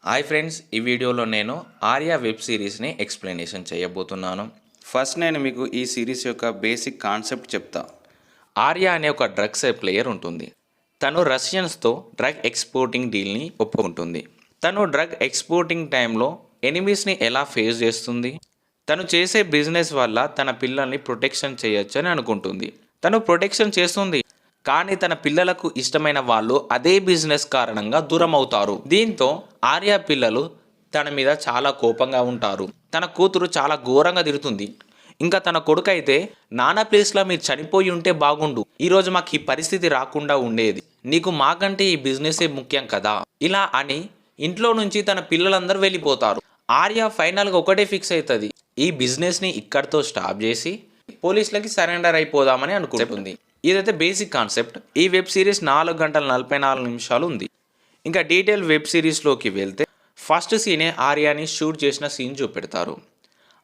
Hi friends, ఈ వీడియోలో నేను ఆర్య వెబ్ సిరీస్ని ఎక్స్ప్లెనేషన్ చేయబోతున్నాను. ఫస్ట్ నేను మీకు ఈ సిరీస్ యొక్క బేసిక్ కాన్సెప్ట్ చెప్తా. ఆర్య అనే ఒక డ్రగ్స్ ప్లేయర్ ఉంటుంది. తను రష్యన్స్తో డ్రగ్ ఎక్స్పోర్టింగ్ డీల్ని ఒప్పుకుంటుంది. తను డ్రగ్ ఎక్స్పోర్టింగ్ టైంలో ఎనిమీస్ని ఎలా ఫేస్ చేస్తుంది, తను చేసే బిజినెస్ వల్ల తన పిల్లల్ని ప్రొటెక్షన్ చేయొచ్చు అని అనుకుంటుంది. తను ప్రొటెక్షన్ చేస్తుంది, కానీ తన పిల్లలకు ఇష్టమైన వాళ్ళు అదే బిజినెస్ కారణంగా దూరం అవుతారు. దీంతో ఆర్య పిల్లలు తన మీద చాలా కోపంగా ఉంటారు. తన కూతురు చాలా ఘోరంగా తిరుగుతుంది. ఇంకా తన కొడుకు అయితే, నాన్న ప్లేస్లో మీరు చనిపోయి ఉంటే బాగుండు, ఈరోజు మాకు ఈ పరిస్థితి రాకుండా ఉండేది, నీకు మాకంటే ఈ బిజినెసే ముఖ్యం కదా, ఇలా అని ఇంట్లో నుంచి తన పిల్లలందరూ వెళ్ళిపోతారు. ఆర్య ఫైనల్గా ఒకటే ఫిక్స్ అవుతుంది, ఈ బిజినెస్ని ఇక్కడితో స్టాప్ చేసి పోలీసులకి సరెండర్ అయిపోదామని అనుకుంటుంది. ఇదైతే బేసిక్ కాన్సెప్ట్. ఈ వెబ్ సిరీస్ 4 గంటల 44 నిమిషాలు ఉంది. ఇంకా డీటెయిల్ వెబ్ సిరీస్లోకి వెళ్తే ఫస్ట్ సీనే ఆర్యాని షూట్ చేసిన సీన్ చూపెడతారు.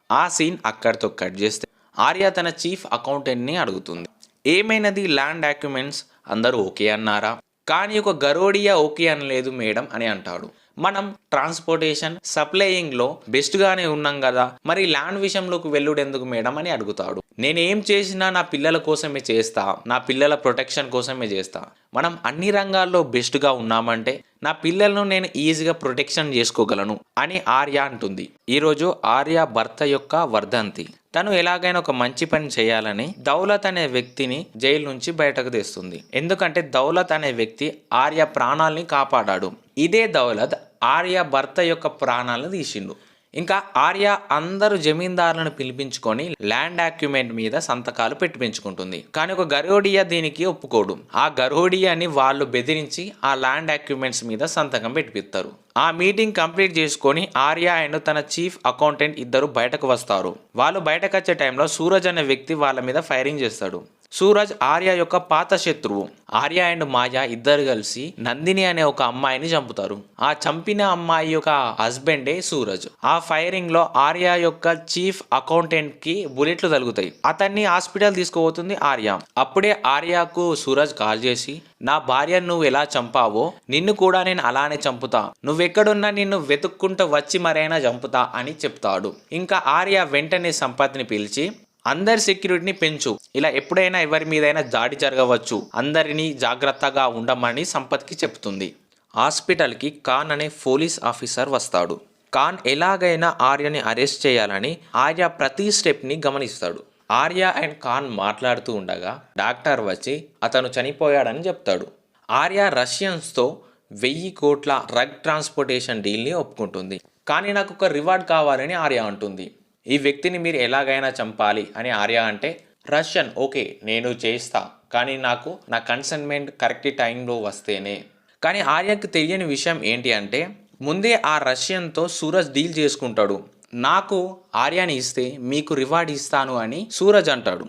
ఆ సీన్ అక్కడితో కట్ చేస్తే ఆర్య తన చీఫ్ అకౌంటెంట్ని అడుగుతుంది, ఏమైనది ల్యాండ్ డాక్యుమెంట్స్ అందరూ ఓకే అన్నారా, కానీ ఒక గరోడియా ఓకే అనలేదు మేడం అని అంటాడు. మనం ట్రాన్స్పోర్టేషన్ సప్లయింగ్లో బెస్ట్గానే ఉన్నాం కదా, మరి ల్యాండ్ విషయంలోకి వెళ్ళుడు ఎందుకు మేడం అని అడుగుతాడు. నేనేం చేసినా నా పిల్లల కోసమే చేస్తా, నా పిల్లల ప్రొటెక్షన్ కోసమే చేస్తా, మనం అన్ని రంగాల్లో బెస్ట్గా ఉన్నామంటే నా పిల్లలను నేను ఈజీగా ప్రొటెక్షన్ చేసుకోగలను అని ఆర్య అంటుంది. ఈరోజు ఆర్య భర్త యొక్క వర్ధంతి. తను ఎలాగైనా ఒక మంచి పని చేయాలని దౌలత్ అనే వ్యక్తిని జైలు నుంచి బయటకు తెస్తుంది. ఎందుకంటే దౌలత్ అనే వ్యక్తి ఆర్య ప్రాణాలని కాపాడాడు. ఇదే దౌలత్ ఆర్య భర్త యొక్క ప్రాణాలను తీసిండు. ఇంకా ఆర్య అందరూ జమీందారులను పిలిపించుకొని ల్యాండ్ డాక్యుమెంట్ మీద సంతకాలు పెట్టించుకుంటుంది. కానీ ఒక గరోడియా దీనికి ఒప్పుకోడు. ఆ గరోడియాని వాళ్ళు బెదిరించి ఆ ల్యాండ్ డాక్యుమెంట్స్ మీద సంతకం పెట్టిస్తారు. ఆ మీటింగ్ కంప్లీట్ చేసుకొని ఆర్య అండ్ తన చీఫ్ అకౌంటెంట్ ఇద్దరు బయటకు వస్తారు. వాళ్ళు బయటకు వచ్చే టైంలో సూరజ్ అనే వ్యక్తి వాళ్ళ మీద ఫైరింగ్ చేస్తాడు. సూరజ్ ఆర్య యొక్క పాత శత్రువు. ఆర్య అండ్ మాయా ఇద్దరు కలిసి నందిని అనే ఒక అమ్మాయిని చంపుతారు. ఆ చంపిన అమ్మాయి యొక్క హస్బెండే సూరజ్. ఆ ఫైరింగ్ లో ఆర్య యొక్క చీఫ్ అకౌంటెంట్ కి బుల్లెట్లు తగులుతాయి. అతన్ని హాస్పిటల్ తీసుకుపోతుంది ఆర్య. అప్పుడే ఆర్యకు సూరజ్ కాల్ చేసి, నా భార్యను నువ్వు ఎలా చంపావో నిన్ను కూడా నేను అలానే చంపుతా, నువ్వెక్కడున్నా నిన్ను వెతుక్కుంటూ వచ్చి మరైనా చంపుతా అని చెప్తాడు. ఇంకా ఆర్య వెంటనే సంపత్ని పిలిచి, అందరి సెక్యూరిటీని పెంచు, ఇలా ఎప్పుడైనా ఎవరి మీదైనా దాడి జరగవచ్చు, అందరినీ జాగ్రత్తగా ఉండమని సంపత్కి చెప్తుంది. హాస్పిటల్కి ఖాన్ అనే పోలీస్ ఆఫీసర్ వస్తాడు. ఖాన్ ఎలాగైనా ఆర్యని అరెస్ట్ చేయాలని ఆర్య ప్రతి స్టెప్ని గమనిస్తాడు. ఆర్య అండ్ ఖాన్ మాట్లాడుతూ ఉండగా డాక్టర్ వచ్చి అతను చనిపోయాడని చెప్తాడు. ఆర్య రష్యన్స్తో 1000 కోట్ల డ్రగ్ ట్రాన్స్పోర్టేషన్ డీల్ని ఒప్పుకుంటుంది. కానీ నాకు ఒక రివార్డ్ కావాలని ఆర్య అంటుంది. ఈ వ్యక్తిని మీరు ఎలాగైనా చంపాలి అని ఆర్య అంటే, రష్యన్ ఓకే నేను చేస్తా, కానీ నాకు నా కన్సెంట్మెంట్ కరెక్ట్ టైంలో వస్తేనే. కానీ ఆర్యకి తెలియని విషయం ఏంటి అంటే, ముందే ఆ రష్యన్తో సూరజ్ డీల్ చేసుకుంటాడు. నాకు ఆర్యని ఇస్తే మీకు రివార్డ్ ఇస్తాను అని సూరజ్ అంటాడు.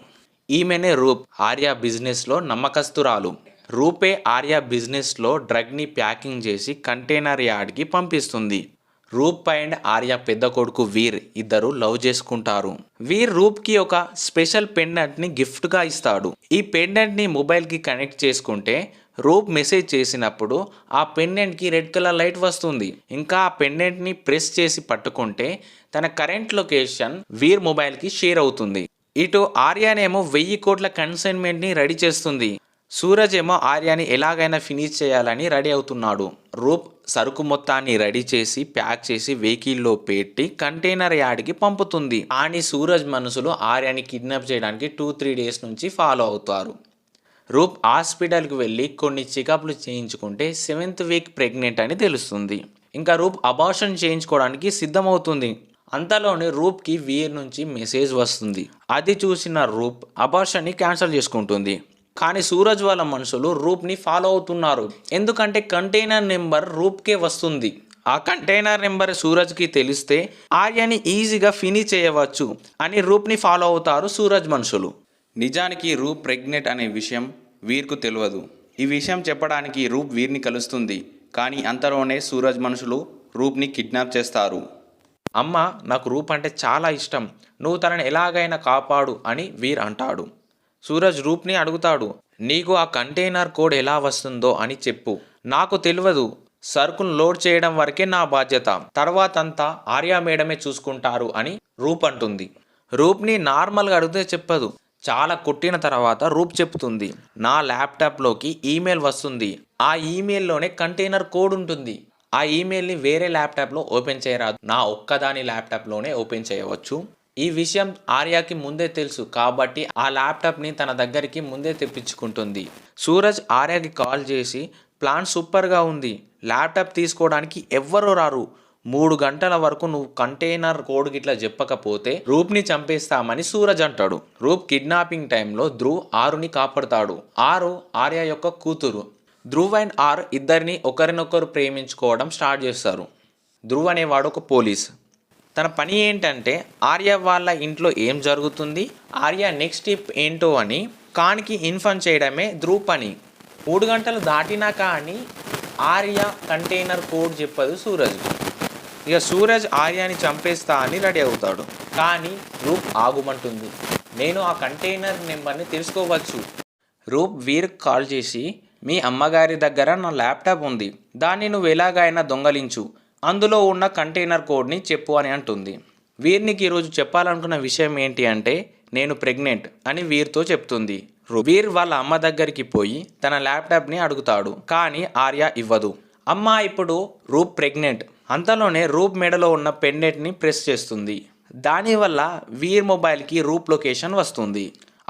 ఈమెనే రూప్, ఆర్య బిజినెస్లో నమ్మకస్తురాలు. రూపే ఆర్య బిజినెస్లో డ్రగ్ని ప్యాకింగ్ చేసి కంటైనర్ యార్డ్కి పంపిస్తుంది. రూప్ అండ్ ఆర్య పెద్ద కొడుకు వీర్ ఇద్దరు లవ్ చేసుకుంటారు. వీర్ రూప్కి ఒక స్పెషల్ పెండెంట్ని గిఫ్ట్గా ఇస్తాడు. ఈ పెండెంట్ని మొబైల్కి కనెక్ట్ చేసుకుంటే రూప్ మెసేజ్ చేసినప్పుడు ఆ పెండెంట్కి రెడ్ కలర్ లైట్ వస్తుంది. ఇంకా ఆ పెండెంట్ని ప్రెస్ చేసి పట్టుకుంటే తన కరెంట్ లొకేషన్ వీర్ మొబైల్కి షేర్ అవుతుంది. ఇటు ఆర్యనేమో 1000 కోట్ల కన్సైన్మెంట్ని రెడీ చేస్తుంది. సూరజ్ ఏమో ఆర్యాని ఎలాగైనా ఫినిష్ చేయాలని రెడీ అవుతున్నాడు. రూప్ సరుకు మొత్తాన్ని రెడీ చేసి ప్యాక్ చేసి వెహికల్లో పెట్టి కంటైనర్ యార్డ్కి పంపుతుంది. కానీ సూరజ్ మనుషులు ఆర్యాని కిడ్నాప్ చేయడానికి 2-3 డేస్ నుంచి ఫాలో అవుతారు. రూప్ హాస్పిటల్కి వెళ్ళి కొన్ని చెకప్లు చేయించుకుంటే 7th వీక్ ప్రెగ్నెంట్ అని తెలుస్తుంది. ఇంకా రూప్ అబార్షన్ చేయించుకోవడానికి సిద్ధమవుతుంది. అంతలోనే రూప్కి వీర్ నుంచి మెసేజ్ వస్తుంది. అది చూసిన రూప్ అబార్షన్ని క్యాన్సిల్ చేసుకుంటుంది. కానీ సూరజ్ వాళ్ళ మనుషులు రూప్ని ఫాలో అవుతున్నారు. ఎందుకంటే కంటైనర్ నెంబర్ రూప్కే వస్తుంది. ఆ కంటైనర్ నెంబర్ సూరజ్కి తెలిస్తే ఆర్యని ఈజీగా ఫినిష్ చేయవచ్చు అని రూప్ని ఫాలో అవుతారు సూరజ్ మనుషులు. నిజానికి రూప్ ప్రెగ్నెంట్ అనే విషయం వీర్కు తెలియదు. ఈ విషయం చెప్పడానికి రూప్ వీర్ని కలుస్తుంది. కానీ అంతలోనే సూరజ్ మనుషులు రూప్ని కిడ్నాప్ చేస్తారు. అమ్మ, నాకు రూప్ అంటే చాలా ఇష్టం, నువ్వు తనని ఎలాగైనా కాపాడు అని వీర్ అంటాడు. సూరజ్ రూప్ని అడుగుతాడు, నీకు ఆ కంటైనర్ కోడ్ ఎలా వస్తుందో అని చెప్పు, నాకు తెలియదు, సరుకును లోడ్ చేయడం వరకే నా బాధ్యత, తర్వాతంతా ఆర్య మేడమే చూసుకుంటారు అని రూప్ అంటుంది. రూప్ని నార్మల్గా అడిగితే చెప్పదు. చాలా కొట్టిన తర్వాత రూప్ చెప్తుంది, నా ల్యాప్టాప్లోకి ఈమెయిల్ వస్తుంది, ఆ ఈమెయిల్లోనే కంటైనర్ కోడ్ ఉంటుంది, ఆ ఈమెయిల్ని వేరే ల్యాప్టాప్లో ఓపెన్ చేయరాదు, నా ఒక్కదాని ల్యాప్టాప్లోనే ఓపెన్ చేయవచ్చు. ఈ విషయం ఆర్యాకి ముందే తెలుసు కాబట్టి ఆ ల్యాప్టాప్ని తన దగ్గరికి ముందే తెప్పించుకుంటుంది. సూరజ్ ఆర్యాకి కాల్ చేసి, ప్లాన్ సూపర్గా ఉంది, ల్యాప్టాప్ తీసుకోవడానికి ఎవ్వరూ రారు, 3 గంటల వరకు నువ్వు కంటైనర్ కోడ్ గిట్లా చెప్పకపోతే రూప్ని చంపేస్తామని సూరజ్ అంటాడు. రూప్ కిడ్నాపింగ్ టైంలో ధ్రువ్ ఆరుని కాపాడుతాడు. ఆరు ఆర్య యొక్క కూతురు. ధ్రువ్ అండ్ ఆర్ ఇద్దరిని ఒకరినొకరు ప్రేమించుకోవడం స్టార్ట్ చేస్తారు. ధ్రువ్ అనేవాడు ఒక పోలీస్. తన పని ఏంటంటే ఆర్య వాళ్ళ ఇంట్లో ఏం జరుగుతుంది, ఆర్య నెక్స్ట్ స్టెప్ ఏంటో అని ఖాన్కి ఇన్ఫార్మ్ చేయడమే ధ్రువ్ పని. 3 గంటలు దాటినా కానీ ఆర్య కంటైనర్ కోడ్ చెప్పదు సూరజ్కి. ఇక సూరజ్ ఆర్యాని చంపేస్తా అని రెడీ అవుతాడు. కానీ రూప్ ఆగుమంటుంది, నేను ఆ కంటైనర్ నెంబర్ని తెలుసుకోవచ్చు. రూప్ వీర్కి కాల్ చేసి, మీ అమ్మగారి దగ్గర నా ల్యాప్టాప్ ఉంది, దాన్ని నువ్వు ఎలాగైనా దొంగలించు, అందులో ఉన్న కంటైనర్ కోడ్ని చెప్పు అని అంటుంది. వీర్నికి ఈరోజు చెప్పాలనుకున్న విషయం ఏంటి అంటే, నేను ప్రెగ్నెంట్ అని వీర్తో చెప్తుంది. వీర్ వాళ్ళ అమ్మ దగ్గరికి పోయి తన ల్యాప్టాప్ని అడుగుతాడు, కానీ ఆర్య ఇవ్వదు. అమ్మ ఇప్పుడు రూప్ ప్రెగ్నెంట్. అంతలోనే రూప్ మెడలో ఉన్న పెండెంట్ని ప్రెస్ చేస్తుంది. దానివల్ల వీర్ మొబైల్కి రూప్ లొకేషన్ వస్తుంది.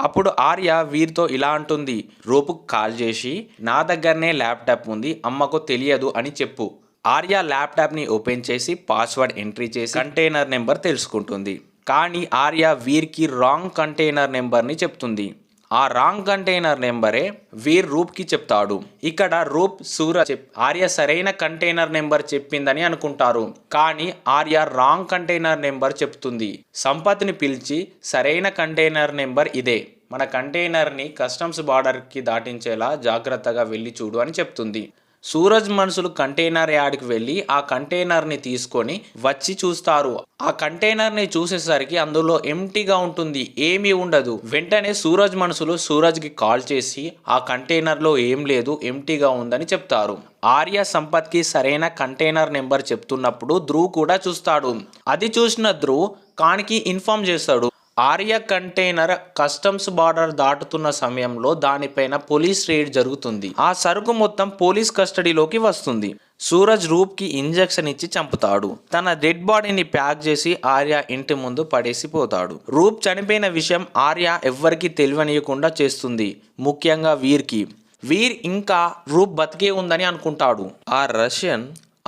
అప్పుడు ఆర్య వీర్తో ఇలా అంటుంది, రూప్కి కాల్ చేసి నా దగ్గరనే ల్యాప్టాప్ ఉంది, అమ్మకు తెలియదు అని చెప్పు. ఆర్య ల్యాప్టాప్ని ఓపెన్ చేసి పాస్వర్డ్ ఎంట్రీ చేసి కంటైనర్ నెంబర్ తెలుసుకుంటుంది. కానీ ఆర్య వీర్కి రాంగ్ కంటైనర్ నెంబర్ని చెప్తుంది. ఆ రాంగ్ కంటైనర్ నెంబరే వీర్ రూప్కి చెప్తాడు. ఇక్కడ రూప్ సూరజ్ ఆర్య సరైన కంటైనర్ నెంబర్ చెప్పిందని అనుకుంటారు. కానీ ఆర్య రాంగ్ కంటైనర్ నెంబర్ చెప్తుంది. సంపత్ని పిలిచి సరైన కంటైనర్ నెంబర్ ఇదే, మన కంటైనర్ని కస్టమ్స్ బార్డర్కి దాటించేలా జాగ్రత్తగా వెళ్ళి చూడు అని చెప్తుంది. సూరజ్ మనుషులు కంటైనర్ యార్డ్కి వెళ్ళి ఆ కంటైనర్ని తీసుకొని వచ్చి చూస్తారు. ఆ కంటైనర్ని చూసేసరికి అందులో ఎంటీగా ఉంటుంది, ఏమీ ఉండదు. వెంటనే సూరజ్ మనుషులు సూరజ్కి కాల్ చేసి ఆ కంటైనర్లో ఏం లేదు, ఎంటీగా ఉందని చెప్తారు. ఆర్య సంపత్కి సరైన కంటైనర్ నెంబర్ చెప్తున్నప్పుడు ధ్రువ్ కూడా చూస్తాడు. అది చూసిన ధ్రువ్ ఖాన్కి ఇన్ఫార్మ్ చేస్తాడు. ఆర్య కంటైనర్ కస్టమ్స్ బార్డర్ దాటుతున్న సమయంలో దానిపైన పోలీస్ రైడ్ జరుగుతుంది. ఆ సరుకు మొత్తం పోలీస్ కస్టడీలోకి వస్తుంది. సూరజ్ రూప్కి ఇంజెక్షన్ ఇచ్చి చంపుతాడు. తన డెడ్ బాడీని ప్యాక్ చేసి ఆర్య ఇంటి ముందు పడేసిపోతాడు. రూప్ చనిపోయిన విషయం ఆర్య ఎవ్వరికీ తెలియనీయకుండా చేస్తుంది, ముఖ్యంగా వీర్కి. వీర్ ఇంకా రూప్ బతికే ఉందని అనుకుంటాడు. ఆ రష్యన్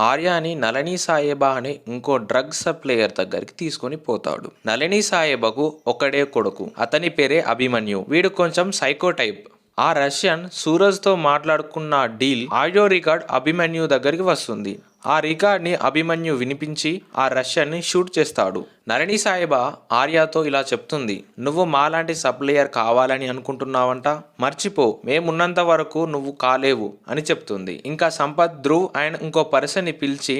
ఆర్యాని నళిని సాహెబా అనే ఇంకో డ్రగ్ సప్లయర్ దగ్గరికి తీసుకొని పోతాడు. నళిని సాహెబాకు ఒకడే కొడుకు, అతని పేరే అభిమన్యు. వీడు కొంచెం సైకో టైప్. ఆ రష్యన్ సూరజ్తో మాట్లాడుకున్న డీల్ ఆడియో రికార్డ్ అభిమన్యు దగ్గరికి వస్తుంది. ఆ రికార్డ్ని అభిమన్యు వినిపించి ఆ రష్యన్ని షూట్ చేస్తాడు. నళిని సాహెబా ఆర్యాతో ఇలా చెప్తుంది, నువ్వు మాలాంటి సప్లయర్ కావాలని అనుకుంటున్నావంట, మర్చిపో, మేమున్నంత వరకు నువ్వు కాలేవు అని చెప్తుంది. ఇంకా సంపత్ ధ్రువ్ అండ్ ఇంకో పర్సన్ని పిలిచి,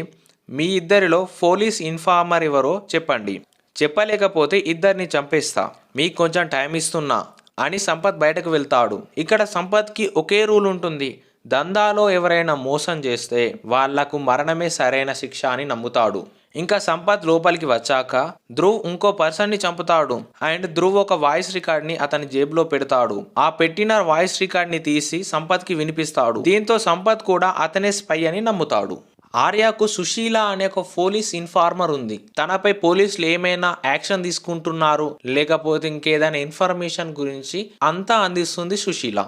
మీ ఇద్దరిలో పోలీస్ ఇన్ఫార్మర్ ఎవరో చెప్పండి, చెప్పలేకపోతే ఇద్దరిని చంపేస్తా, మీకు కొంచెం టైం ఇస్తున్నా అని సంపత్ బయటకు వెళ్తాడు. ఇక్కడ సంపత్కి ఒకే రూల్ ఉంటుంది, దందాలో ఎవరైనా మోసం చేస్తే వాళ్లకు మరణమే సరైన శిక్ష అని నమ్ముతాడు. ఇంకా సంపత్ లోపలికి వచ్చాక ధ్రువ్ ఇంకో పర్సన్ని చంపుతాడు అండ్ ధ్రువ్ ఒక వాయిస్ రికార్డ్ని అతని జేబులో పెడతాడు. ఆ పెట్టిన వాయిస్ రికార్డ్ని తీసి సంపత్కి వినిపిస్తాడు. దీంతో సంపత్ కూడా అతనే స్పై అని నమ్ముతాడు. ఆర్యకు సుశీల అనే ఒక పోలీస్ ఇన్ఫార్మర్ ఉంది. తనపై పోలీసులు ఏమైనా యాక్షన్ తీసుకుంటున్నారు లేకపోతే ఇంకేదైనా ఇన్ఫర్మేషన్ గురించి అంతా అందిస్తుంది సుశీల.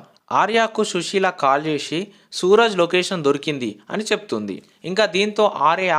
ఆర్యకు సుశీల కాల్ చేసి సూరజ్ లొకేషన్ దొరికింది అని చెప్తుంది. ఇంకా దీంతో ఆర్య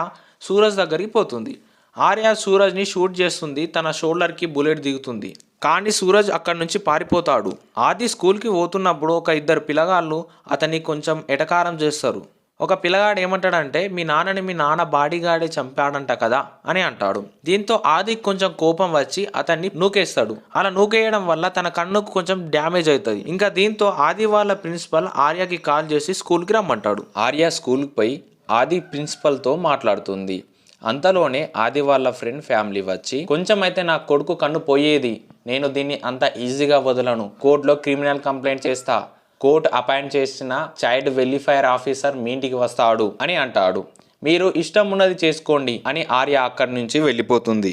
సూరజ్ దగ్గరికి పోతుంది. ఆర్య సూరజ్ని షూట్ చేస్తుంది. తన షోల్డర్కి బుల్లెట్ దిగుతుంది. కానీ సూరజ్ అక్కడి నుంచి పారిపోతాడు. ఆది స్కూల్కి పోతున్నప్పుడు ఒక ఇద్దరు పిల్లగాళ్ళు అతన్ని కొంచెం ఎటకారం చేస్తారు. ఒక పిల్లగాడు ఏమంటాడంటే, మీ నాన్నని మీ నాన్న బాడీగాడే చంపాడంట కదా అని అంటాడు. దీంతో ఆది కొంచెం కోపం వచ్చి అతన్ని నూకేస్తాడు. అలా నూకేయడం వల్ల తన కన్నుకు కొంచెం డ్యామేజ్ అవుతుంది. ఇంకా దీంతో ఆది వాళ్ళ ప్రిన్సిపల్ ఆర్యకి కాల్ చేసి స్కూల్కి రమ్మంటాడు. ఆర్య స్కూల్కి పోయి ఆది ప్రిన్సిపల్తో మాట్లాడుతుంది. అంతలోనే ఆది వాళ్ళ ఫ్రెండ్ ఫ్యామిలీ వచ్చి, కొంచెం అయితే నా కొడుకు కన్ను పోయేది, నేను దీన్ని అంత ఈజీగా వదలను, కోర్టులో క్రిమినల్ కంప్లైంట్ చేస్తా, కోర్టు అపాయింట్ చేసిన చైల్డ్ వెల్ఫేర్ ఆఫీసర్ మీ ఇంటికి వస్తాడు అని అంటాడు. మీరు ఇష్టం ఉన్నది చేసుకోండి అని ఆర్య అక్కడి నుంచి వెళ్ళిపోతుంది.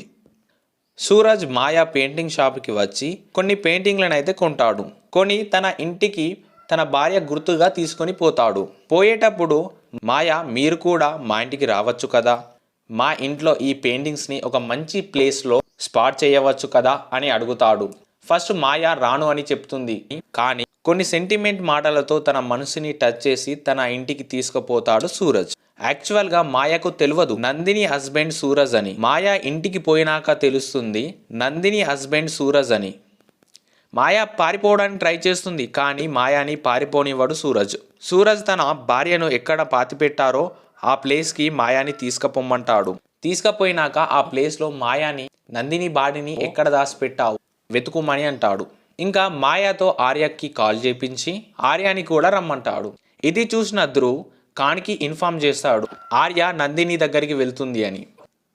సూరజ్ మాయా పెయింటింగ్ షాప్కి వచ్చి కొన్ని పెయింటింగ్లను అయితే కొంటాడు. కొని తన ఇంటికి తన భార్య గుర్తుగా తీసుకొని పోతాడు. పోయేటప్పుడు మాయా మీరు కూడా మా ఇంటికి రావచ్చు కదా, మా ఇంట్లో ఈ పెయింటింగ్స్ని ఒక మంచి ప్లేస్లో స్పాట్ చేయవచ్చు కదా అని అడుగుతాడు. ఫస్ట్ మాయా రాను అని చెప్తుంది. కానీ కొన్ని సెంటిమెంట్ మాటలతో తన మనసుని టచ్ చేసి తన ఇంటికి తీసుకుపోతాడు సూరజ్. యాక్చువల్గా మాయాకు తెలియదు నందిని హస్బెండ్ సూరజ్ అని. మాయా ఇంటికి పోయినాక తెలుస్తుంది నందిని హస్బెండ్ సూరజ్ అని. మాయా పారిపోవడానికి ట్రై చేస్తుంది, కానీ మాయాని పారిపోనివ్వడు సూరజ్. సూరజ్ తన భార్యను ఎక్కడ పాతిపెట్టారో ఆ ప్లేస్కి మాయాని తీసుకుపోమ్మంటాడు. తీసుకుపోయినాక ఆ ప్లేస్లో మాయాని నందిని బాడీని ఎక్కడ దాచిపెట్టావు వెతుకుమని అంటాడు. ఇంకా మాయాతో ఆర్యకి కాల్ చేపించి ఆర్యాని కూడా రమ్మంటాడు. ఇది చూసిన ధ్రువ్ ఖాన్కి ఇన్ఫార్మ్ చేస్తాడు ఆర్య నందిని దగ్గరికి వెళ్తుంది అని.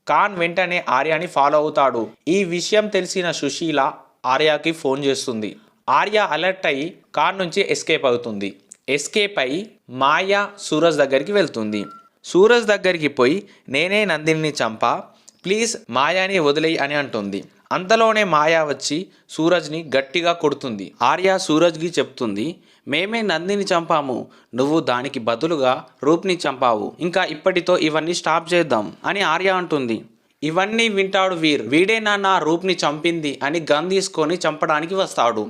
ఖాన్ వెంటనే ఆర్యాని ఫాలో అవుతాడు. ఈ విషయం తెలిసిన సుశీల ఆర్యకి ఫోన్ చేస్తుంది. ఆర్య అలర్ట్ అయ్యి కార్ నుంచి ఎస్కేప్ అవుతుంది. ఎస్కేప్ అయ్యి మాయా సూరజ్ దగ్గరికి వెళ్తుంది. సూరజ్ దగ్గరికి పోయి నేనే నందిని చంపా, ప్లీజ్ మాయాని వదిలేయి అని అంటుంది. అంతలోనే మాయా వచ్చి సూరజ్ని గట్టిగా కొడుతుంది. ఆర్య సూరజ్కి చెప్తుంది మేమే నందిని చంపాము, నువ్వు దానికి బదులుగా రూప్ని చంపావు, ఇంకా ఇప్పటితో ఇవన్నీ స్టాప్ చేద్దాం అని ఆర్య అంటుంది. ఇవన్నీ వింటాడు వీడేనా నా రూప్ని చంపింది అని గన్ తీసుకొని చంపడానికి వస్తాడు.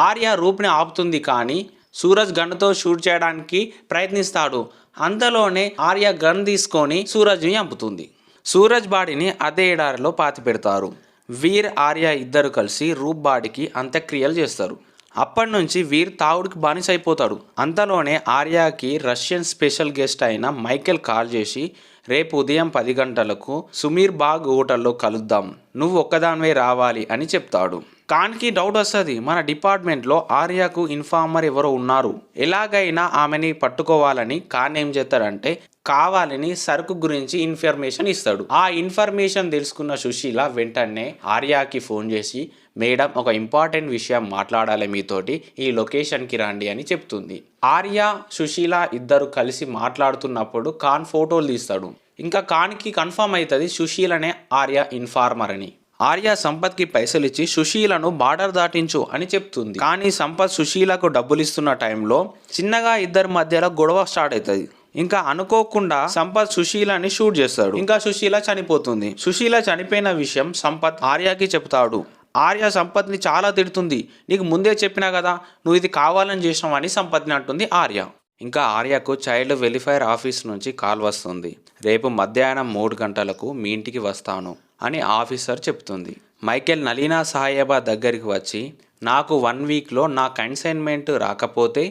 ఆర్య రూప్ని ఆపుతుంది, కానీ సూరజ్ గన్తో షూట్ చేయడానికి ప్రయత్నిస్తాడు. అంతలోనే ఆర్య గన్ తీసుకొని సూరజ్ని చంపుతుంది. సూరజ్ బాడీని అదే ఎడారిలో పాతి పెడతారు. వీర్ ఆర్య ఇద్దరు కలిసి రూప్ బాడీకి అంత్యక్రియలు చేస్తారు. అప్పటి నుంచి వీర్ తాగుడికి బానిస అయిపోతాడు. అంతలోనే ఆర్యకి రష్యన్ స్పెషల్ గెస్ట్ అయిన మైకేల్ కాల్ చేసి రేపు ఉదయం 10 గంటలకు సుమీర్ బాగ్ హోటల్లో కలుద్దాం, నువ్వు ఒక్కదానివే రావాలి అని చెప్తాడు. ఖాన్కి డౌట్ వస్తుంది, మన డిపార్ట్మెంట్లో ఆర్యకు ఇన్ఫార్మర్ ఎవరో ఉన్నారు, ఎలాగైనా ఆమెని పట్టుకోవాలని. ఖాన్ ఏం చేస్తాడంటే కావాలని సరుకు గురించి ఇన్ఫర్మేషన్ ఇస్తాడు. ఆ ఇన్ఫర్మేషన్ తెలుసుకున్న సుశీల వెంటనే ఆర్యకి ఫోన్ చేసి మేడం ఒక ఇంపార్టెంట్ విషయం మాట్లాడాలి మీతోటి, ఈ లొకేషన్కి రండి అని చెప్తుంది. ఆర్య సుశీల ఇద్దరు కలిసి మాట్లాడుతున్నప్పుడు ఖాన్ ఫోటోలు తీస్తాడు. ఇంకా ఖాన్కి కన్ఫర్మ్ అవుతుంది సుశీలనే ఆర్య ఇన్ఫార్మర్ అని. ఆర్య సంపత్కి పైసలు ఇచ్చి సుశీలను బార్డర్ దాటించు అని చెప్తుంది. కానీ సంపత్ సుశీలకు డబ్బులు ఇస్తున్న టైంలో చిన్నగా ఇద్దరి మధ్యలో గొడవ స్టార్ట్ అవుతుంది. ఇంకా అనుకోకుండా సంపత్ సుశీలని షూట్ చేస్తాడు. ఇంకా సుశీల చనిపోతుంది. సుశీల చనిపోయిన విషయం సంపత్ ఆర్యకి చెప్తాడు. ఆర్య సంపత్ని చాలా తిడుతుంది, నీకు ముందే చెప్పినా కదా నువ్వు ఇది కావాలని చేసినావని సంపత్ని అంటుంది ఆర్య. ఇంకా ఆర్యకు చైల్డ్ వెల్ఫేర్ ఆఫీస్ నుంచి కాల్ వస్తుంది. రేపు మధ్యాహ్నం 3 గంటలకు మీ ఇంటికి వస్తాను అని ఆఫీసర్ చెప్తుంది. మైకేల్ నలీనా సాహేబా దగ్గరికి వచ్చి నాకు 1 వీక్లో నా కన్సైన్మెంట్ రాకపోతే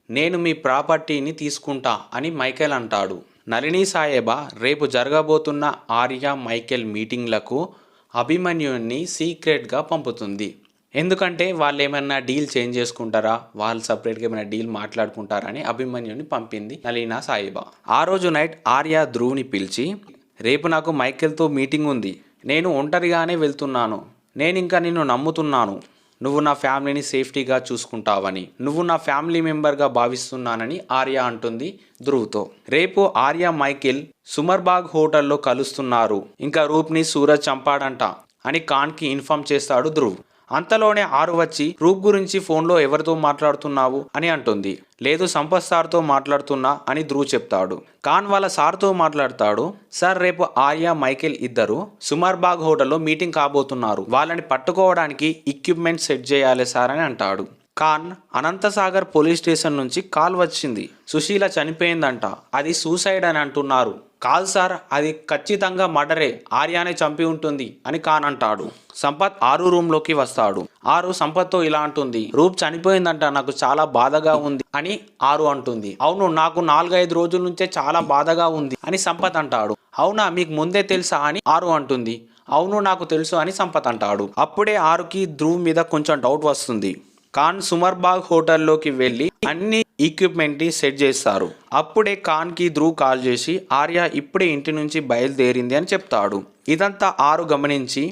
నేను మీ ప్రాపర్టీని తీసుకుంటా అని మైకేల్ అంటాడు. నళిని సాహేబా రేపు జరగబోతున్న ఆర్య మైకేల్ మీటింగ్లకు అభిమన్యుని సీక్రెట్గా పంపుతుంది. ఎందుకంటే వాళ్ళు ఏమైనా డీల్ చేంజ్ చేసుకుంటారా, వాళ్ళు సపరేట్గా ఏమైనా డీల్ మాట్లాడుకుంటారని అభిమన్యుని పంపింది నలీనా సాహేబా. ఆ రోజు నైట్ ఆర్య ధ్రువ్ని పిలిచి రేపు నాకు మైకేల్తో మీటింగ్ ఉంది, నేను ఒంటరిగానే వెళ్తున్నాను, నేను ఇంకా నిన్ను నమ్ముతున్నాను, నువ్వు నా ఫ్యామిలీని సేఫ్టీగా చూసుకుంటావని, నువ్వు నా ఫ్యామిలీ మెంబర్గా భావిస్తున్నానని ఆర్య అంటుంది ధ్రువ్తో. రేపు ఆర్య మైకేల్ సుమర్బాగ్ హోటల్లో కలుస్తున్నారు, ఇంకా రూప్ని సూరజ్ చంపాడంట అని ఖాన్కి ఇన్ఫార్మ్ చేస్తాడు ధ్రువ్. అంతలోనే ఆరు వచ్చి రూప్ గురించి ఫోన్లో ఎవరితో మాట్లాడుతున్నావు అని అంటుంది. లేదు సంపత్ సార్తో మాట్లాడుతున్నా అని ధ్రువ్ చెప్తాడు. ఖాన్ వాళ్ళ సార్తో మాట్లాడతాడు. సార్ రేపు ఆర్య మైకేల్ ఇద్దరు సుమర్బాగ్ హోటల్లో మీటింగ్ కాబోతున్నారు, వాళ్ళని పట్టుకోవడానికి ఎక్విప్మెంట్ సెట్ చేయాలి సార్ అని అంటాడు. ఖాన్ అనంతసాగర్ పోలీస్ స్టేషన్ నుంచి కాల్ వచ్చింది, సుశీల చనిపోయిందంట, అది సూసైడ్ అని అంటున్నారు. కాదు సార్, అది ఖచ్చితంగా మర్డరే, ఆర్యానే చంపి ఉంటుంది అని ఖాన్ అంటాడు. సంపత్ ఆరు రూమ్లోకి వస్తాడు. ఆరు సంపత్తో ఇలా అంటుంది, రూప్ చనిపోయిందంట, నాకు చాలా బాధగా ఉంది అని ఆరు అంటుంది. అవును, నాకు 4-5 రోజుల నుంచే చాలా బాధగా ఉంది అని సంపత్ అంటాడు. అవునా, మీకు ముందే తెలుసా అని ఆరు అంటుంది. అవును నాకు తెలుసు అని సంపత్ అంటాడు. అప్పుడే ఆరుకి ధ్రువ్ మీద కొంచెం డౌట్ వస్తుంది. ఖాన్ సుమర్బాగ్ హోటల్లోకి వెళ్ళి అన్ని ఈక్విప్మెంట్ని సెట్ చేస్తారు. అప్పుడే ఖాన్కి ధ్రువ్ కాల్ చేసి ఆర్య ఇప్పుడే ఇంటి నుంచి బయలుదేరింది అని చెప్తాడు. ఇదంతా ఆరు గమనించి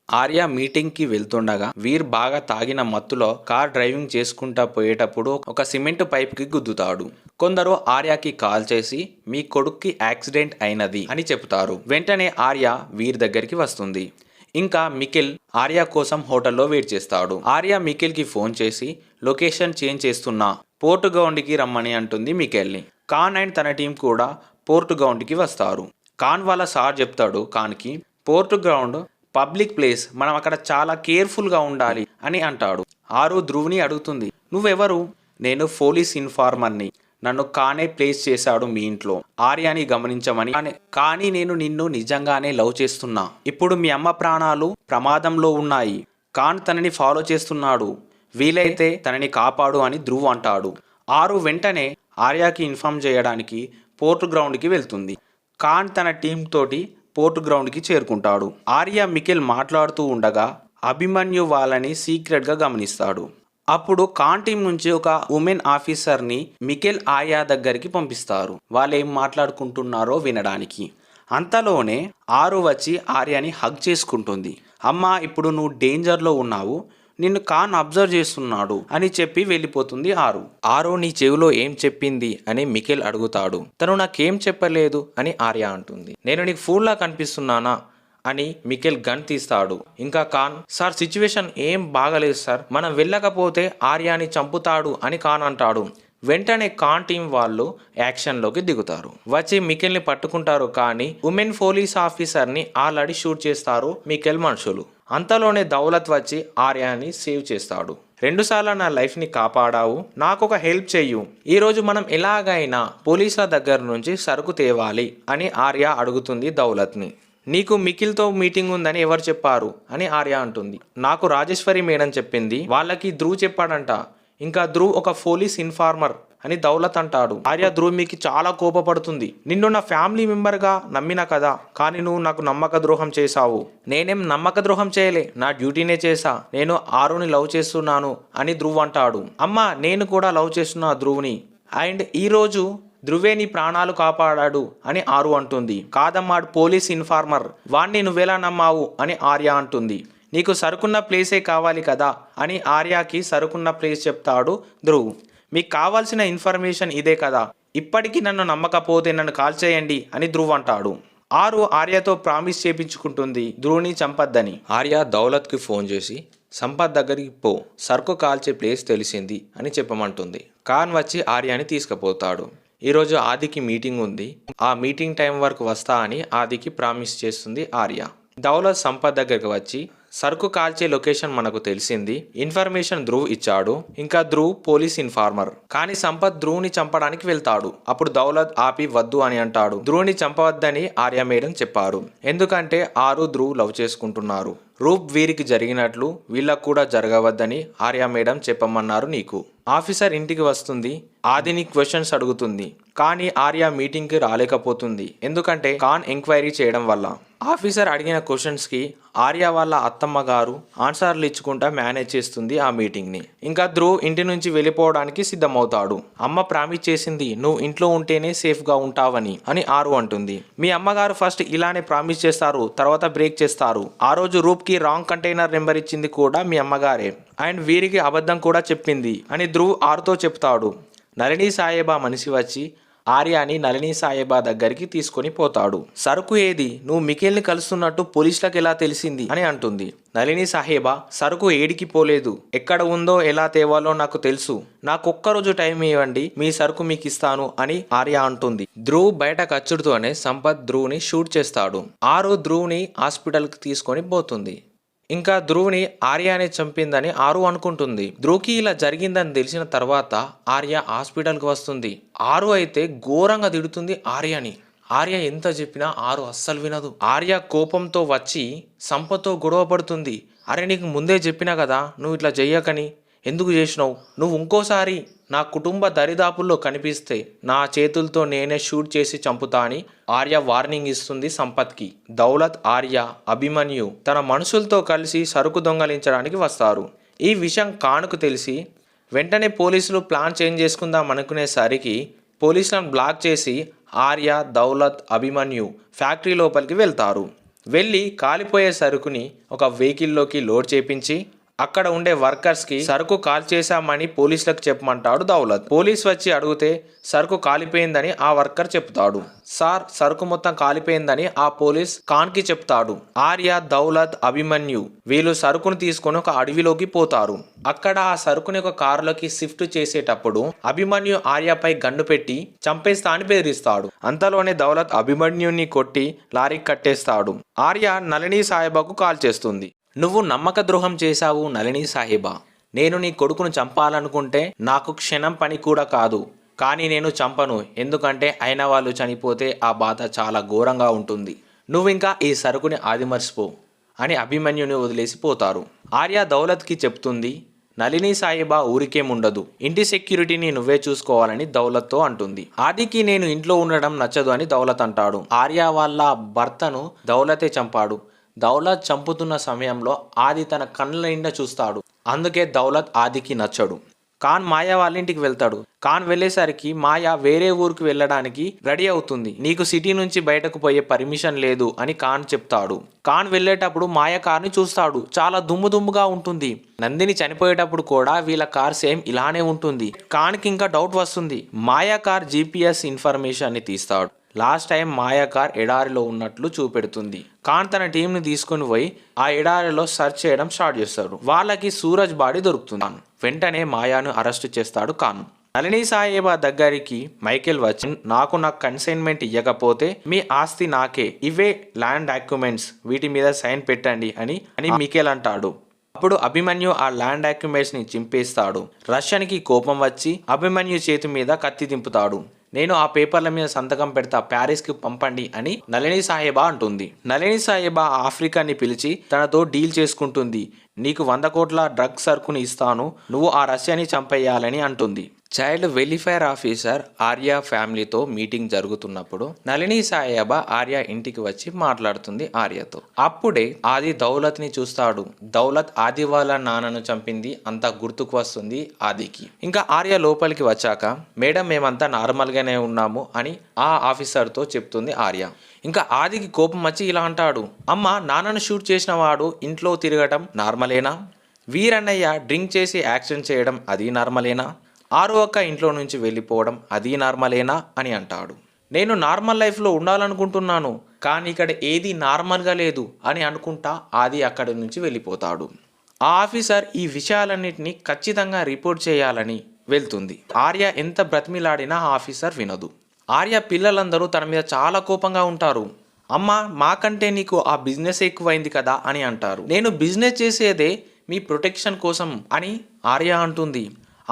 ఆర్య మీటింగ్కి వెళ్తుండగా వీర్ బాగా తాగిన మత్తులో కార్ డ్రైవింగ్ చేసుకుంటా పోయేటప్పుడు ఒక సిమెంట్ పైప్కి గుద్దుతాడు. కొందరు ఆర్యకి కాల్ చేసి మీ కొడుక్కి యాక్సిడెంట్ అయినది అని చెప్తారు. వెంటనే ఆర్య వీర్ దగ్గరికి వస్తుంది. ఇంకా మిఖిల్ ఆర్య కోసం హోటల్లో వెయిట్ చేస్తాడు. ఆర్య మిఖిల్కి ఫోన్ చేసి లొకేషన్ చేంజ్ చేస్తున్నా, పోర్ట్ గ్రౌండ్కి రమ్మని అంటుంది మిఖిల్ని. ఖాన్ అండ్ తన టీం కూడా పోర్ట్ గ్రౌండ్కి వస్తారు. ఖాన్ వాళ్ళ సార్ చెప్తాడు ఖాన్కి, పోర్ట్ గ్రౌండ్ పబ్లిక్ ప్లేస్, మనం అక్కడ చాలా కేర్ఫుల్గా ఉండాలి అని అంటాడు. ఆరు ధ్రువ్ని అడుగుతుంది, నువ్వెవరు? నేను పోలీస్ ఇన్ఫార్మర్ని, నన్ను ఖానే ప్లేస్ చేశాడు మీ ఇంట్లో ఆర్యాని గమనించమని. కానీ నేను నిన్ను నిజంగానే లవ్ చేస్తున్నా, ఇప్పుడు మీ అమ్మ ప్రాణాలు ప్రమాదంలో ఉన్నాయి, ఖాన్ తనని ఫాలో చేస్తున్నాడు, వీలైతే తనని కాపాడు అని ధ్రువ్ అంటాడు. ఆరు వెంటనే ఆర్యాకి ఇన్ఫార్మ్ చేయడానికి పోర్ట్ గ్రౌండ్కి వెళ్తుంది. ఖాన్ తన టీం తోటి పోర్ట్ గ్రౌండ్కి చేరుకుంటాడు. ఆర్య మిఖిల్ మాట్లాడుతూ ఉండగా అభిమన్యు వాళ్ళని సీక్రెట్గా గమనిస్తాడు. అప్పుడు ఖాన్ టీం నుంచి ఒక ఉమెన్ ఆఫీసర్ని మిఖిల్ ఆర్య దగ్గరికి పంపిస్తారు, వాళ్ళు ఏం మాట్లాడుకుంటున్నారో వినడానికి. అంతలోనే ఆరు వచ్చి ఆర్యని హగ్ చేసుకుంటుంది. అమ్మా, ఇప్పుడు నువ్వు డేంజర్లో ఉన్నావు, నిన్ను ఖాన్ అబ్జర్వ్ చేస్తున్నాడు అని చెప్పి వెళ్ళిపోతుంది ఆరు. ఆరు నీ చెవిలో ఏం చెప్పింది అని మిఖిల్ అడుగుతాడు. తను నాకేం చెప్పలేదు అని ఆర్య అంటుంది. నేను నీకు ఫూల్లా కనిపిస్తున్నానా అని మిఖిల్ గన్ తీస్తాడు. ఇంకా ఖాన్, సార్ సిచ్యువేషన్ ఏం బాగలేదు సార్, మనం వెళ్ళకపోతే ఆర్యాని చంపుతాడు అని ఖాన్ అంటాడు. వెంటనే ఖాన్ టీం వాళ్ళు యాక్షన్లోకి దిగుతారు. వచ్చి మిఖిల్ని పట్టుకుంటారు. కానీ ఉమెన్ పోలీస్ ఆఫీసర్ని ఆల్రెడీ షూట్ చేస్తారు మిఖిల్ మనుషులు. అంతలోనే దౌలత్ వచ్చి ఆర్యాని సేవ్ చేస్తాడు. 2 సార్లు నా లైఫ్ని కాపాడావు, నాకు ఒక హెల్ప్ చెయ్యు, ఈరోజు మనం ఎలాగైనా పోలీసుల దగ్గర నుంచి సరుకు తేవాలి అని ఆర్య అడుగుతుంది దౌలత్ని. నీకు మిఖిల్తో మీటింగ్ ఉందని ఎవరు చెప్పారు అని ఆర్య అంటుంది. నాకు రాజేశ్వరి మేడం చెప్పింది, వాళ్ళకి ధ్రువ్ చెప్పాడంట, ఇంకా ధ్రువ్ ఒక పోలీస్ ఇన్ఫార్మర్ అని దౌలత్ అంటాడు. ఆర్య ధ్రువ్ మీకు చాలా కోపపడుతుంది, నిన్ను నా ఫ్యామిలీ మెంబర్గా నమ్మినా కదా, కానీ నువ్వు నాకు నమ్మక ద్రోహం చేశావు. నేనేం నమ్మక ద్రోహం చేయలే, నా డ్యూటీనే చేశా, నేను ఆరుని లవ్ చేస్తున్నాను అని ధ్రువ్ అంటాడు. అమ్మా, నేను కూడా లవ్ చేస్తున్నా ధ్రువ్ని, అండ్ ఈరోజు ధ్రువే నీ ప్రాణాలు కాపాడాడు అని ఆరు అంటుంది. కాదమ్మాడు పోలీస్ ఇన్ఫార్మర్, వాణ్ణి నువ్వెలా నమ్మావు అని ఆర్య అంటుంది. నీకు సరుకున్న ప్లేసే కావాలి కదా అని ఆర్యాకి సరుకున్న ప్లేస్ చెప్తాడు ధ్రువ్. మీకు కావాల్సిన ఇన్ఫర్మేషన్ ఇదే కదా, ఇప్పటికీ నన్ను నమ్మకపోతే నన్ను కాల్ చేయండి అని ధ్రువ్ అంటాడు. ఆరు ఆర్యతో ప్రామిస్ చేపించుకుంటుంది ధ్రువ్ని చంపద్దని. ఆర్య దౌలత్కి ఫోన్ చేసి సంపత్ దగ్గరికి పో, సరుకు కాల్చే ప్లేస్ తెలిసింది అని చెప్పమంటుంది. ఖాన్ వచ్చి ఆర్యాని తీసుకుపోతాడు. ఈరోజు ఆదికి మీటింగ్ ఉంది, ఆ మీటింగ్ టైం వరకు వస్తా అని ఆదికి ప్రామిస్ చేస్తుంది ఆర్య. దౌలత్ సంపత్ దగ్గరికి వచ్చి సరుకు కాల్చే లొకేషన్ మనకు తెలిసింది, ఇన్ఫర్మేషన్ ధ్రువ్ ఇచ్చాడు, ఇంకా ధ్రువ్ పోలీస్ ఇన్ఫార్మర్, కానీ సంపత్ ధ్రువ్ని చంపడానికి వెళ్తాడు. అప్పుడు దౌలత్ ఆపి వద్దు అని అంటాడు. ధ్రువ్ని చంపవద్దని ఆర్య మేడం చెప్పారు, ఎందుకంటే ఆరు ధ్రువ్ లవ్ చేసుకుంటున్నారు. రూప్ వీరికి జరిగినట్లు వీళ్ళకు కూడా జరగవద్దని ఆర్య మేడం చెప్పమన్నారు నీకు. ఆఫీసర్ ఇంటికి వస్తుంది, ఆదిని క్వశ్చన్స్ అడుగుతుంది, కానీ ఆర్య మీటింగ్కి రాలేకపోతుంది, ఎందుకంటే ఖాన్ ఎంక్వైరీ చేయడం వల్ల. ఆఫీసర్ అడిగిన క్వశ్చన్స్కి ఆర్య వాళ్ళ అత్తమ్మ గారు ఆన్సర్లు ఇచ్చుకుంటా మేనేజ్ చేస్తుంది ఆ మీటింగ్ని. ఇంకా ధ్రువ్ ఇంటి నుంచి వెళ్ళిపోవడానికి సిద్ధమవుతాడు. అమ్మ ప్రామిస్ చేసింది నువ్వు ఇంట్లో ఉంటేనే సేఫ్గా ఉంటావని అని ఆరు అంటుంది. మీ అమ్మగారు ఫస్ట్ ఇలానే ప్రామిస్ చేస్తారు, తర్వాత బ్రేక్ చేస్తారు. ఆ రోజు రూప్కి రాంగ్ కంటైనర్ నెంబర్ ఇచ్చింది కూడా మీ అమ్మగారే, అండ్ వీరికి అబద్ధం కూడా చెప్పింది అని ధ్రువ్ ఆరుతో చెప్తాడు. నళిని సాయేబా మనిషి వచ్చి ఆర్యాని నళిని సాయేబా దగ్గరికి తీసుకొని పోతాడు. సరుకు ఏది, నువ్వు మిఖిల్ని కలుస్తున్నట్టు పోలీసులకు ఎలా తెలిసింది అని అంటుంది. నళిని సాహేబా, సరుకు ఏడికి పోలేదు, ఎక్కడ ఉందో ఎలా తేవాలో నాకు తెలుసు, నాకొక్కరోజు టైం ఇవ్వండి, మీ సరుకు మీకు ఇస్తాను అని ఆర్య అంటుంది. ధ్రువ్ బయట కచ్చుడుతోనే సంపత్ ధ్రువ్ని షూట్ చేస్తాడు. ఆరు ధ్రువ్ని హాస్పిటల్కి తీసుకొని పోతుంది. ఇంకా ధ్రువ్ని ఆర్యనే చంపిందని ఆరు అనుకుంటుంది. ధ్రువ్కి ఇలా జరిగిందని తెలిసిన తర్వాత ఆర్య హాస్పిటల్కి వస్తుంది. ఆరు అయితే ఘోరంగా తిడుతుంది ఆర్యని. ఆర్య ఎంత చెప్పినా ఆరు అస్సలు వినదు. ఆర్య కోపంతో వచ్చి సంపత్తో గొడవ పడుతుంది. అరే నీకు ముందే చెప్పినా కదా నువ్వు ఇట్లా చెయ్యకని, ఎందుకు చేసినావు, నువ్వు ఇంకోసారి నా కుటుంబ దరిదాపుల్లో కనిపిస్తే నా చేతులతో నేనే షూట్ చేసి చంపుతా అని ఆర్య వార్నింగ్ ఇస్తుంది సంపత్కి. దౌలత్, ఆర్య, అభిమన్యు తన మనుషులతో కలిసి సరుకు దొంగలించడానికి వస్తారు. ఈ విషయం ఖాన్కు తెలిసి వెంటనే పోలీసులు ప్లాన్ చేంజ్ చేసుకుందాం అనుకునేసరికి పోలీసులను బ్లాక్ చేసి ఆర్య, దౌలత్, అభిమన్యు ఫ్యాక్టరీ లోపలికి వెళ్తారు. వెళ్ళి కాలిపోయే సరుకుని ఒక వెహికల్లోకి లోడ్ చేపించి అక్కడ ఉండే వర్కర్స్కి సరుకు కాల్ చేశామని పోలీసులకు చెప్పమంటాడు దౌలత్. పోలీస్ వచ్చి అడిగితే సరుకు కాలిపోయిందని ఆ వర్కర్ చెప్తాడు. సార్ సరుకు మొత్తం కాలిపోయిందని ఆ పోలీస్ ఖాన్కి చెప్తాడు. ఆర్య, దౌలత్, అభిమన్యు వీళ్ళు సరుకును తీసుకొని ఒక అడవిలోకి పోతారు. అక్కడ ఆ సరుకుని ఒక కారులోకి షిఫ్ట్ చేసేటప్పుడు అభిమన్యు ఆర్యపై గన్ను పెట్టి చంపేస్తా అని బెదిరిస్తాడు. అంతలోనే దౌలత్ అభిమన్యుని కొట్టి లారీకి కట్టేస్తాడు. ఆర్య నళిని సాహెబాకు కాల్ చేస్తుంది. నువ్వు నమ్మక ద్రోహం చేశావు నళిని సాహెబా. నేను నీ కొడుకును చంపాలనుకుంటే నాకు క్షణం పని కూడా కాదు. కానీ నేను చంపను, ఎందుకంటే అయిన వాళ్ళు చనిపోతే ఆ బాధ చాలా ఘోరంగా ఉంటుంది. నువ్వు ఇంకా ఈ సరుకుని ఆదిమర్చిపో అని అభిమన్యుని వదిలేసి పోతారు. ఆర్య దౌలత్కి చెప్తుంది, నళిని సాహెబా ఊరికేముండదు, ఇంటి సెక్యూరిటీని నువ్వే చూసుకోవాలని దౌలత్తో అంటుంది. ఆదికి నేను ఇంట్లో ఉండడం నచ్చదు అని దౌలత్ అంటాడు. ఆర్య వాళ్ళ భర్తను దౌలతే చంపాడు. దౌలత్ చంపుతున్న సమయంలో ఆది తన కళ్ళ నిండా చూస్తాడు. అందుకే దౌలత్ ఆదికి నచ్చడు. ఖాన్ మాయా వాళ్ళ ఇంటికి వెళ్తాడు. ఖాన్ వెళ్ళేసరికి మాయా వేరే ఊరికి వెళ్ళడానికి రెడీ అవుతుంది. నీకు సిటీ నుంచి బయటకు పోయే పర్మిషన్ లేదు అని ఖాన్ చెప్తాడు. ఖాన్ వెళ్ళేటప్పుడు మాయా కార్ని చూస్తాడు. చాలా దుమ్ముగా ఉంటుంది. నందిని చనిపోయేటప్పుడు కూడా వీళ్ళ కార్ సేమ్ ఇలానే ఉంటుంది. ఖాన్కి ఇంకా డౌట్ వస్తుంది. మాయా కార్ GPS ఇన్ఫర్మేషన్ని తీస్తాడు. లాస్ట్ టైం మాయా కార్ ఎడారిలో ఉన్నట్లు చూపెడుతుంది. ఖాన్ తన టీంని తీసుకుని పోయి ఆ ఎడారిలో సర్చ్ చేయడం స్టార్ట్ చేస్తాడు. వాళ్ళకి సూరజ్ బాడీ దొరుకుతుంది. వెంటనే మాయాను అరెస్ట్ చేస్తాడు ఖాన్. నళిని సాహెబా దగ్గరికి మైకేల్ వచ్చి నాకు కన్సైన్మెంట్ ఇవ్వకపోతే మీ ఆస్తి నాకే, ఇవే ల్యాండ్ డాక్యుమెంట్స్, వీటి మీద సైన్ పెట్టండి అని మికేల్ అంటాడు. అప్పుడు అభిమన్యు ఆ ల్యాండ్ డాక్యుమెంట్స్ ని చింపేస్తాడు. రష్యన్కి కోపం వచ్చి అభిమన్యు చేతి మీద కత్తి దింపుతాడు. నేను ఆ పేపర్ల మీద సంతకం పెడతా, ప్యారిస్కి పంపండి అని నళిని సాహెబా అంటుంది. నళిని సాహెబా ఆఫ్రికాని పిలిచి తనతో డీల్ చేసుకుంటుంది. నీకు 100 కోట్ల డ్రగ్ సరుకుని ఇస్తాను, నువ్వు ఆ రష్యాని చంపేయాలని అంటుంది. చైల్డ్ వెల్ఫేర్ ఆఫీసర్ ఆర్య ఫ్యామిలీతో మీటింగ్ జరుగుతున్నప్పుడు నళిని సాహెబా ఆర్య ఇంటికి వచ్చి మాట్లాడుతుంది ఆర్యతో. అప్పుడే ఆది దౌలత్ని చూస్తాడు. దౌలత్ ఆది వాళ్ళ నాన్నను చంపింది అంతా గుర్తుకు వస్తుంది ఆదికి. ఇంకా ఆర్య లోపలికి వచ్చాక మేడం మేమంతా నార్మల్గానే ఉన్నాము అని ఆ ఆఫీసర్తో చెప్తుంది ఆర్య. ఇంకా ఆదికి కోపం వచ్చి ఇలా అంటాడు, అమ్మ నాన్నను షూట్ చేసిన వాడు ఇంట్లో తిరగటం నార్మలేనా? వీరన్నయ్య డ్రింక్ చేసి యాక్సిడెంట్ చేయడం అది నార్మలేనా? ఆరు అక్క ఇంట్లో నుంచి వెళ్ళిపోవడం అది నార్మలేనా అని అంటాడు. నేను నార్మల్ లైఫ్లో ఉండాలనుకుంటున్నాను, కానీ ఇక్కడ ఏది నార్మల్గా లేదు అని అనుకుంటా ఆది అక్కడి నుంచి వెళ్ళిపోతాడు. ఆ ఆఫీసర్ ఈ విషయాలన్నింటినీ ఖచ్చితంగా రిపోర్ట్ చేయాలని వెళ్తుంది. ఆర్య ఎంత బ్రతిమిలాడినా ఆ ఆఫీసర్ వినదు. ఆర్య పిల్లలందరూ తన మీద చాలా కోపంగా ఉంటారు. అమ్మ మాకంటే నీకు ఆ బిజినెస్ ఎక్కువైంది కదా అని అంటారు. నేను బిజినెస్ చేసేదే మీ ప్రొటెక్షన్ కోసం అని ఆర్య అంటుంది.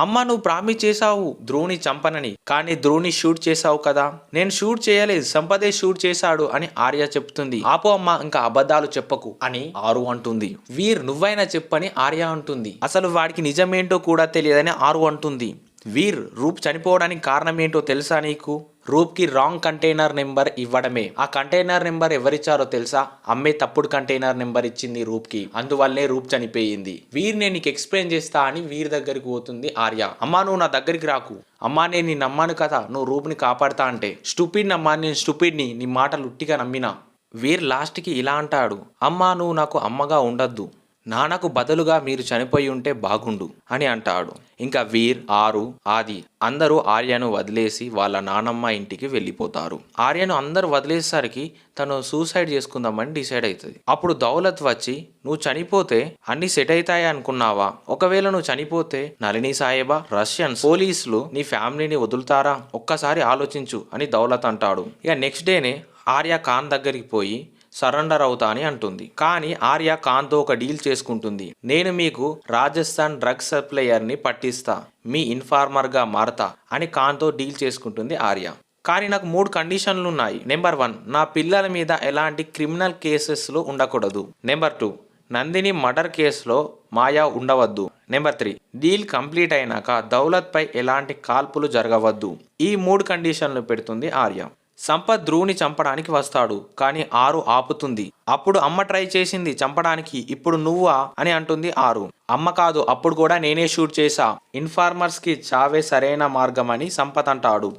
అమ్మ నువ్వు ప్రామిస్ చేసావు ధ్రువుని చంపనని, కానీ ధ్రువుని షూట్ చేసావు కదా. నేను షూట్ చేయలేదు, సంపదే షూట్ చేశాడు అని ఆర్య చెప్తుంది. ఆపో అమ్మ, ఇంకా అబద్ధాలు చెప్పకు అని ఆరు అంటుంది. వీర్ నువ్వైనా చెప్పని ఆర్య అంటుంది. అసలు వాడికి నిజమేంటో కూడా తెలియదని ఆరు అంటుంది. వీర్ రూప్ చనిపోవడానికి కారణం ఏంటో తెలుసా నీకు? రూప్కి రాంగ్ కంటైనర్ నెంబర్ ఇవ్వడమే. ఆ కంటైనర్ నెంబర్ ఎవరిచ్చారో తెలుసా? అమ్మే తప్పుడు కంటైనర్ నెంబర్ ఇచ్చింది రూప్కి, అందువల్లే రూప్ చనిపోయింది. వీర్ నేను నీకు ఎక్స్ప్లెయిన్ చేస్తా అని వీర్ దగ్గరికి పోతుంది ఆర్య. అమ్మా నువ్వు నా దగ్గరికి రాకు, అమ్మా నేను నీ నమ్మాను కదా, నువ్వు రూప్ని కాపాడుతా అంటే. స్టూపిడ్ అమ్మా, నేను స్టూపిడ్ని, నీ మాటలు ఉట్టిగా నమ్మినా. వీర్ లాస్ట్కి ఇలా అంటాడు, అమ్మా నువ్వు నాకు అమ్మగా ఉండద్దు, నాన్నకు బదులుగా మీరు చనిపోయి ఉంటే బాగుండు అని అంటాడు. ఇంకా వీర్, ఆరు, ఆది అందరూ ఆర్యను వదిలేసి వాళ్ళ నానమ్మ ఇంటికి వెళ్ళిపోతారు. ఆర్యను అందరూ వదిలేసరికి తను సూసైడ్ చేసుకుందామని డిసైడ్ అవుతుంది. అప్పుడు దౌలత్ వచ్చి నువ్వు చనిపోతే అన్ని సెట్ అవుతాయి అనుకున్నావా? ఒకవేళ నువ్వు చనిపోతే నళిని సాహెబా, రష్యన్స్, పోలీసులు నీ ఫ్యామిలీని వదులుతారా? ఒక్కసారి ఆలోచించు అని దౌలత్ అంటాడు. ఇక నెక్స్ట్ డేనే ఆర్య ఖాన్ దగ్గరికి పోయి సరెండర్ అవుతా అని అంటుంది. కానీ ఆర్య ఖాన్తో ఒక డీల్ చేసుకుంటుంది. నేను మీకు రాజస్థాన్ డ్రగ్ సప్లయర్ని పట్టిస్తా, మీ ఇన్ఫార్మర్గా మారతా అని ఖాన్తో డీల్ చేసుకుంటుంది ఆర్య. కానీ నాకు 3 కండిషన్లు ఉన్నాయి. నెంబర్ 1, నా పిల్లల మీద ఎలాంటి క్రిమినల్ కేసెస్లు ఉండకూడదు. నెంబర్ 2, నందిని మర్డర్ కేసులో మాయా ఉండవద్దు. నెంబర్ 3, డీల్ కంప్లీట్ అయినాక దౌలత్ పై ఎలాంటి కాల్పులు జరగవద్దు. ఈ 3 కండిషన్లు పెడుతుంది ఆర్య. సంపత్ ధ్రువుని చంపడానికి వస్తాడు, కానీ ఆరు ఆపుతుంది. అప్పుడు అమ్మ ట్రై చేసింది చంపడానికి, ఇప్పుడు నువ్వా అని అంటుంది ఆరు. అమ్మ కాదు, అప్పుడు కూడా నేనే షూట్ చేశా, ఇన్ఫార్మర్స్కి చావే సరైన మార్గం అని సంపత్ అంటాడు.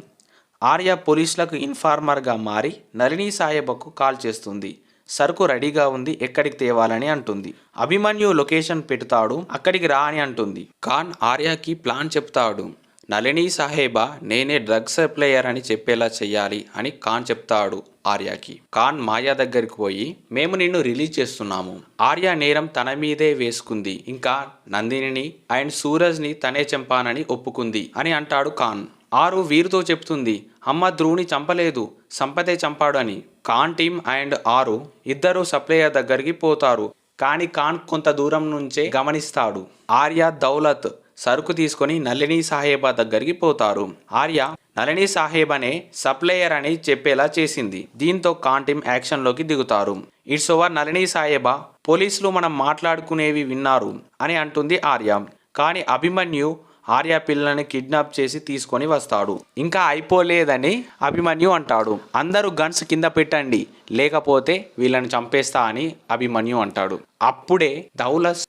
ఆర్య పోలీసులకు ఇన్ఫార్మర్గా మారి నళిని సాహెబాకు కాల్ చేస్తుంది. సరుకు రెడీగా ఉంది, ఎక్కడికి తేవాలని అంటుంది. అభిమన్యు లొకేషన్ పెడతాడు, అక్కడికి రా అని అంటుంది. ఖాన్ ఆర్యాకి ప్లాన్ చెప్తాడు. నళిని సాహేబా నేనే డ్రగ్ సప్లయర్ అని చెప్పేలా చెయ్యాలి అని ఖాన్ చెప్తాడు ఆర్యాకి. ఖాన్ మాయా దగ్గరికి పోయి మేము నిన్ను రిలీజ్ చేస్తున్నాము. ఆర్య నేరం తన మీదే వేసుకుంది, ఇంకా నందినిని అండ్ సూరజ్ని తనే చంపానని ఒప్పుకుంది అని అంటాడు ఖాన్. ఆరు వీరుతో చెప్తుంది అమ్మ ధ్రువుని చంపలేదు, సంపదే చంపాడు అని. ఖాన్ టీమ్ అండ్ ఆరు ఇద్దరు సప్లయర్ దగ్గరికి పోతారు. కానీ ఖాన్ కొంత దూరం నుంచే గమనిస్తాడు. ఆర్య దౌలత్ సరుకు తీసుకొని నళిని సాహేబా దగ్గరికి పోతారు. ఆర్య నళిని సాహేబానే సప్లయర్ అని చెప్పేలా చేసింది. దీంతో ఖాన్ టీమ్ యాక్షన్లోకి దిగుతారు. ఇట్స్ ఓవర్ నళిని సాహేబా, పోలీసులు మనం మాట్లాడుకునేవి విన్నారు అని అంటుంది ఆర్య. కానీ అభిమన్యు ఆర్య పిల్లల్ని కిడ్నాప్ చేసి తీసుకొని వస్తాడు. ఇంకా అయిపోలేదని అభిమన్యు అంటాడు. అందరూ గన్స్ కింద పెట్టండి, లేకపోతే వీళ్ళని చంపేస్తా అని అభిమన్యు అంటాడు. అప్పుడే దౌలత్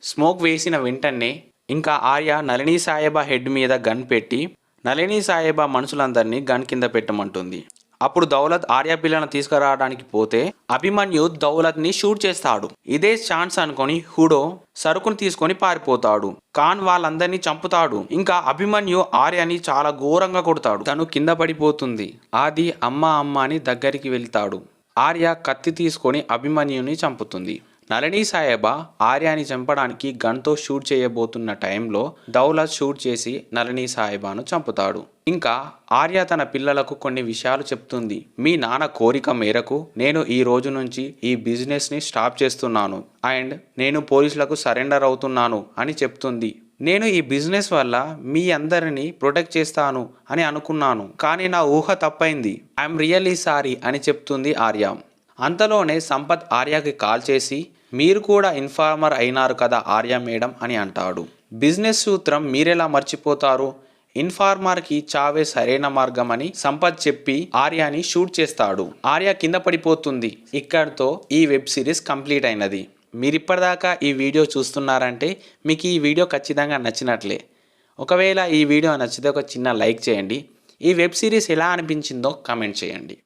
స్మోక్ వేసిన వెంటనే ఇంకా ఆర్య నళిని సాహేబా హెడ్ మీద గన్ పెట్టి నళిని సాహేబా మనుషులందరినీ గన్ కింద పెట్టమంటుంది. అప్పుడు దౌలత్ ఆర్య పిల్లను తీసుకురావడానికి పోతే అభిమన్యు దౌలత్ని షూట్ చేస్తాడు. ఇదే ఛాన్స్ అనుకొని హుడో సరుకును తీసుకొని పారిపోతాడు. ఖాన్ వాళ్ళందరినీ చంపుతాడు. ఇంకా అభిమన్యు ఆర్యని చాలా ఘోరంగా కొడతాడు. తను కింద పడిపోతుంది. ఆది అమ్మ అని దగ్గరికి వెళ్తాడు. ఆర్య కత్తి తీసుకొని అభిమన్యుని చంపుతుంది. నళిని సాహేబా ఆర్యాని చంపడానికి గన్తో షూట్ చేయబోతున్న టైంలో దౌలత్ షూట్ చేసి నళిని సాహేబాను చంపుతాడు. ఇంకా ఆర్య తన పిల్లలకు కొన్ని విషయాలు చెప్తుంది. మీ నాన్న కోరిక మేరకు నేను ఈ రోజు నుంచి ఈ బిజినెస్ని స్టాప్ చేస్తున్నాను అండ్ నేను పోలీసులకు సరెండర్ అవుతున్నాను అని చెప్తుంది. నేను ఈ బిజినెస్ వల్ల మీ అందరినీ ప్రొటెక్ట్ చేస్తాను అని అనుకున్నాను, కానీ నా ఊహ తప్పైంది. ఐఎమ్ రియల్లీ సారీ అని చెప్తుంది ఆర్య. అంతలోనే సంపత్ ఆర్యకి కాల్ చేసి మీరు కూడా ఇన్ఫార్మర్ అయినారు కదా ఆర్య మేడం అని అంటాడు. బిజినెస్ సూత్రం మీరెలా మర్చిపోతారు? ఇన్ఫార్మర్కి చావే సరైన మార్గం అని సంపత్ చెప్పి ఆర్యాని షూట్ చేస్తాడు. ఆర్య కింద పడిపోతుంది. ఇక్కడితో ఈ వెబ్ సిరీస్ కంప్లీట్ అయినది. మీరు ఇప్పటిదాకా ఈ వీడియో చూస్తున్నారంటే మీకు ఈ వీడియో ఖచ్చితంగా నచ్చినట్లే. ఒకవేళ ఈ వీడియో నచ్చితే ఒక చిన్న లైక్ చేయండి. ఈ వెబ్ సిరీస్ ఎలా అనిపించిందో కామెంట్ చేయండి.